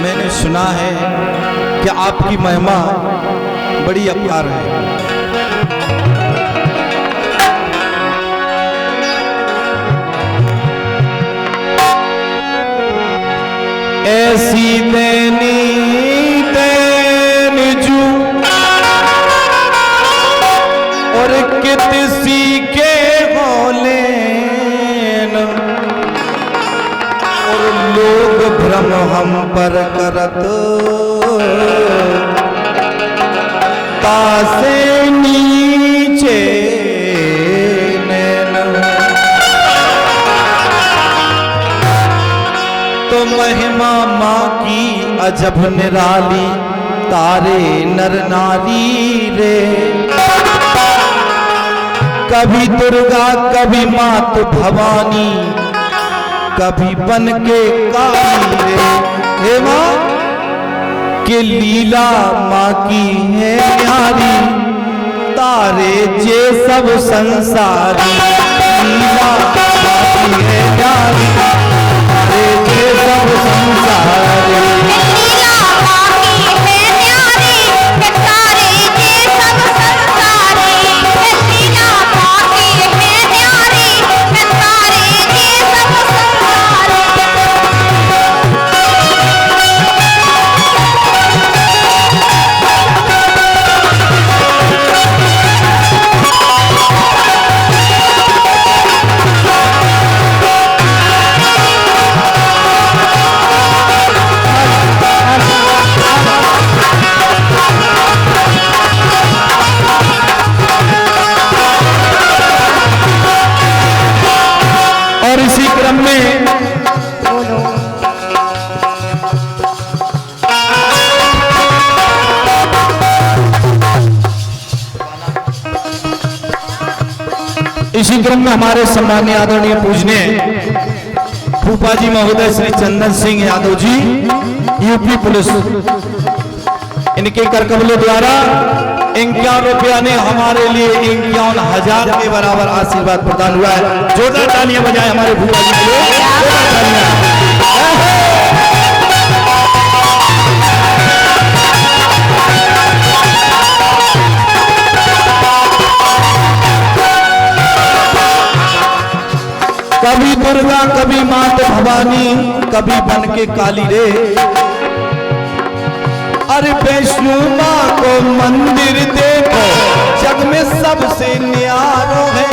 मैंने सुना है कि आपकी महिमा बड़ी अपार है। ऐसी देनी देनजू और कितसी के होले और लोग भ्रम हम पर करत तासे नीचे तो महिमा माँ की अजब निराली तारे नर नारी रे। कभी दुर्गा कभी मात भवानी कभी बन के काली रे। हे माँ के लीला माँ की है न्यारी तारे जे सब संसारी। लीला माँ की है न्यारी तारे जे सब संसारी। लीला माँ की है न्यारी तारे जे सब संसारी। लीला माँ की है न्यारी तारे जे सब संसारी। और इसी क्रम में हमारे सम्मानीय आदरणीय पूजनीय फूफा जी महोदय श्री चंदन सिंह यादव जी यूपी पुलिस, इनके करकमलों द्वारा 51 रुपया ने हमारे लिए 51,000 के बराबर आशीर्वाद प्रदान हुआ है। जोरदार तालियां बजाएं हमारे फूफा जी के लिए। जोरदार तालियां। कभी दुर्गा कभी मात भवानी कभी बन के काली रे। अरे वैष्णो माँ को मंदिर देखो जग में सबसे न्यारो है।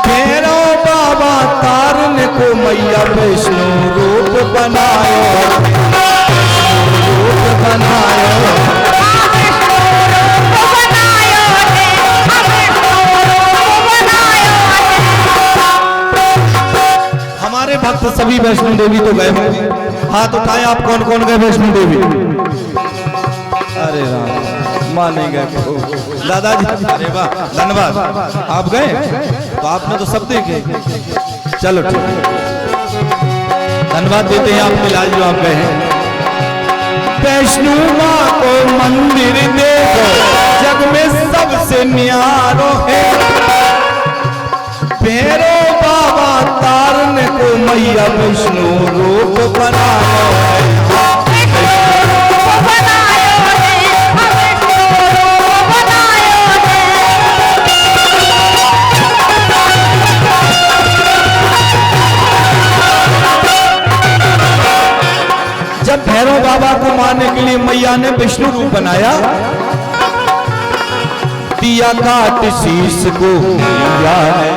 भैरव बाबा तारन को मैया वैष्णो रूप बनायो, रूप बनायो। हमारे भक्त सभी वैष्णो देवी तो गए होंगे, हाथ उठाएं आप कौन कौन गए वैष्णो देवी। अरे राम माने गए दादाजी, अरे वाह धन्यवाद। आप गए तो आपने तो सब देखे, चलो ठीक है धन्यवाद देते हैं आपके लाल जो आप गए हैं। वैष्णो माँ को मंदिर देखो जग में सबसे न्यारो है। भैरव बाबा तारन को मैया विष्णु रूप बनायो है। जब भैरव बाबा को मारने के लिए मैया ने विष्णु रूप बनाया, दिया काट शीश को मैया ने,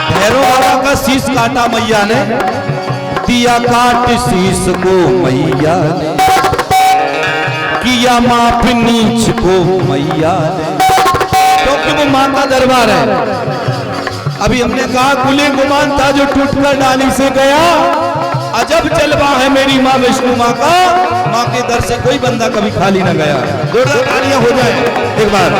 भैरव बाबा का शीश काटा मैया ने, दिया काट शीश को मैया ने, किया माफ नीच को मैया ने। क्योंकि वो मां का दरबार है। अभी हमने कहा कुले गुमान था जो टूटकर डाली से गया, अजब जलवा है मेरी माँ विष्णु माँ का। माँ के दर से कोई बंदा कभी खाली ना गया। जोरदार तालियां हो जाए एक बार।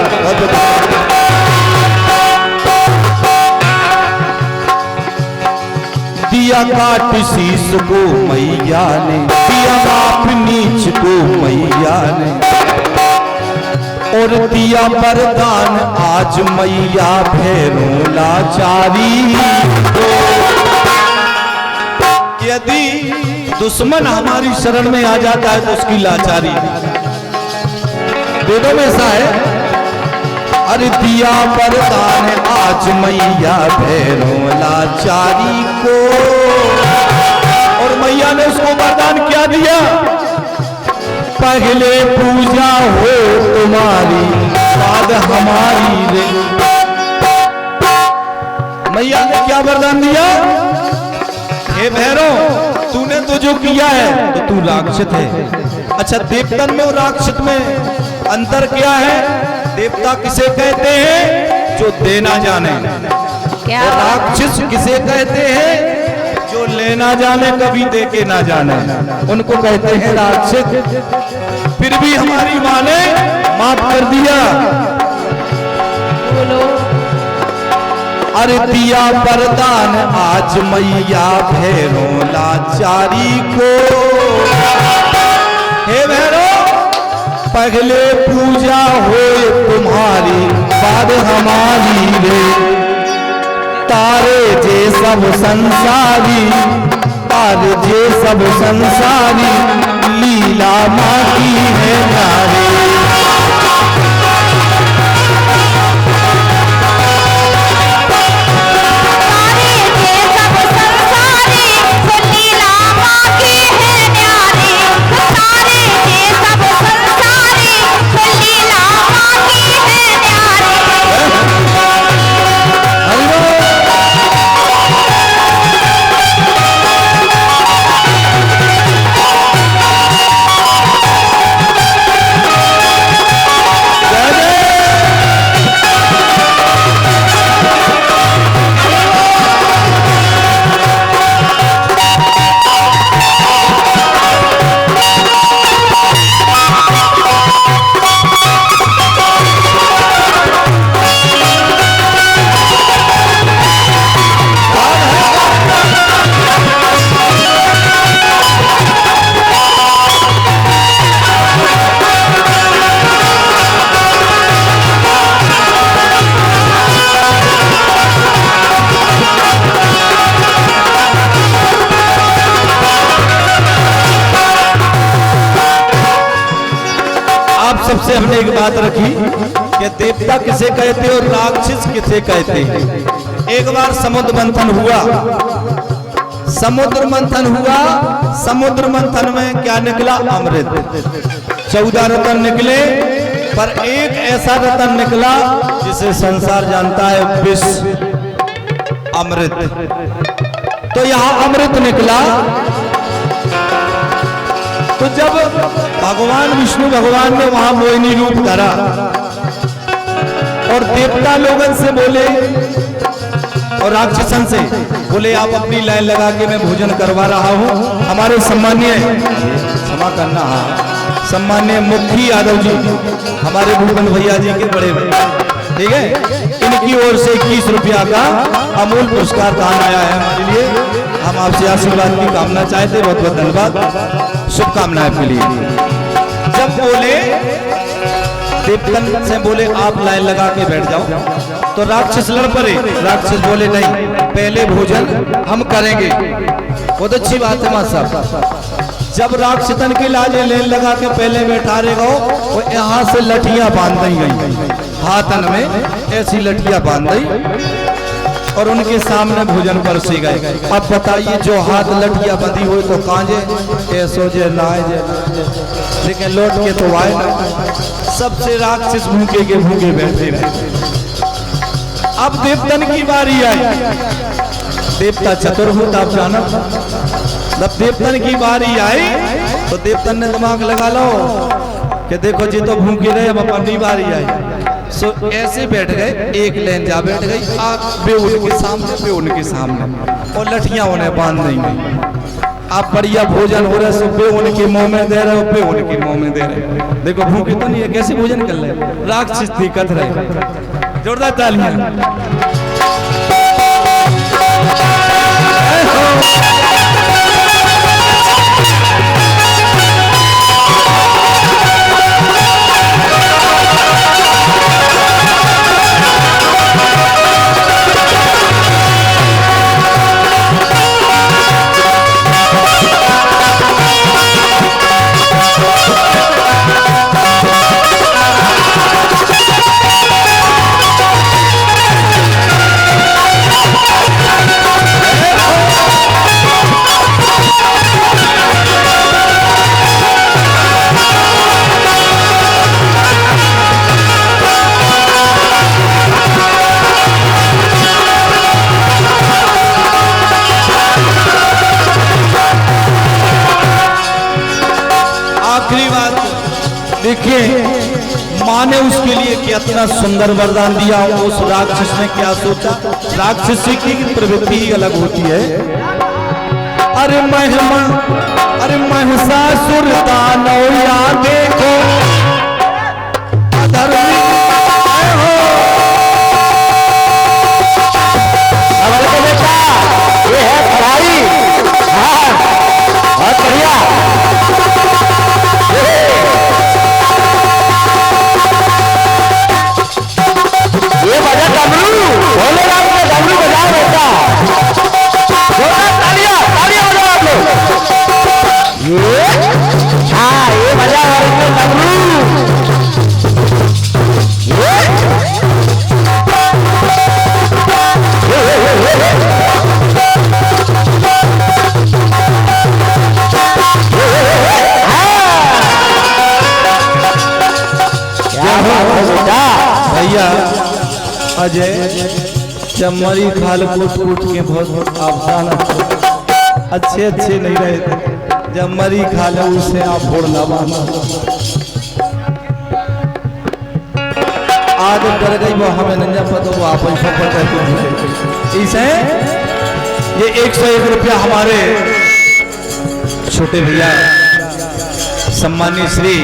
दिया काट शीश को मैया ने, दिया माफ नीच को मैया ने, और दिया वरदान आज मैया भैरों लाचारी। कि यदि दुश्मन हमारी शरण में आ जाता है तो उसकी लाचारी। वेदों में ऐसा है, अरे दिया वरदान आज मैया भैरव लाचारी को। और मैया ने उसको वरदान क्या दिया? पहले पूजा हो तुम्हारी बाद हमारी रे। मैया ने क्या वरदान दिया? हे भैरव, तूने तो जो किया है तो तू राक्षस है। अच्छा, देवतन में और राक्षस में अंतर क्या है? देवता किसे कहते हैं? जो देना जाने। क्या? और राक्षस किसे कहते हैं? जो लेना जाने कभी दे के ना जाने, उनको कहते हैं राक्षस। फिर भी हमारी माँ ने माफ कर दिया। बोलो। अरे दिया वरदान आज मैया भैरव लाचारी को। हे भैरव, पहले पूजा हो तुम्हारी बाद हमारी रे। तारे जे सब संसारी, तारे जे सब संसारी, लीला माँ की है नारी। सबसे हमने एक बात रखी कि देवता किसे कहते और राक्षस किसे कहते हैं। एक बार समुद्र मंथन हुआ, समुद्र मंथन हुआ। समुद्र मंथन में क्या निकला? अमृत। 14 रतन निकले, पर एक ऐसा रतन निकला जिसे संसार जानता है, विष, अमृत। तो यहां अमृत निकला। तो जब भगवान विष्णु भगवान ने वहां मोहिनी रूप धरा और देवता लोगन से बोले और राक्षसन से बोले, आप अपनी लाइन लगा के मैं भोजन करवा रहा हूं। हमारे सम्मानीय, क्षमा करना, हाँ, सम्मानीय मुखी यादव जी, हमारे भूपन भैया जी के बड़े भाई, ठीक है, इनकी ओर से 21 रुपया का अमूल पुरस्कार दान आया है हमारे लिए। हम आपसे आशीर्वाद की कामना चाहते, बहुत बहुत धन्यवाद, शुभकामनाएं के लिए। जब बोले देवतन से बोले आप लाइन लगा के बैठ जाओ, तो राक्षस लड़ पड़े। राक्षस बोले नहीं, पहले भोजन हम करेंगे। बहुत अच्छी बात है मां साहब। जब राक्षसन की लाजे लेन लगा के पहले बैठा रहे गो, वो यहाँ से लठियां बांध दी गई, हाथन में ऐसी लठियां बांध दी और उनके सामने भोजन परसे गए। अब बताइए, जो हाथ लठियां बंधी हुई तो कांजे ऐसो जे लाए जे, लेकिन लौट के तो आए ना। सबसे राक्षस भूखे के भूखे बैठे रहे। अब देवतन की बारी आई। देवता चतुर्भुज, आप जाना। जब देवतन की बारी आई तो देवतन ने दिमाग लगा लो कि देखो जी तो भूखे रहे, अब अपनी बारी आई। सो ऐसे बैठ गए, एक लाइन जा बैठ गई, आप बे उनके सामने, बे उनके सामने, और लठियां उन्हें बांध देंगे। आप बढ़िया भोजन हो रहे, सो बे उनके मुंह में दे रहे हो, बे उनके मुंह में दे रहे। देखो भूखे तो नहीं है, कैसे भोजन कर रहे? राक्षस दिक्कत रहे। जोरदार तालियां। देखिए माँ ने उसके लिए कितना सुंदर वरदान दिया। उस राक्षस ने क्या सोचा, राक्षस की प्रवृत्ति ही अलग होती है। अरे महिषासुर दानव या देखो अधर्मी हो। हमारे बेटा ये है खराई। हाँ बहुत बढ़िया। ये बजा डमरू, भोले राम के डमरू बजाओ बेटा। तालियां तालियां बजाओ आप लोग। ये हाँ ये बजा डमरू। भैया अजय चमरी खाल कूट के बहुत आसान अच्छे नहीं रहे थे। जब मरी खा ले उसे आप फोड़ लावाना आदत कर गई वो हमें नहीं पता, वो आप पता इसे ये 101 रुपया हमारे छोटे भैया सम्मानित श्री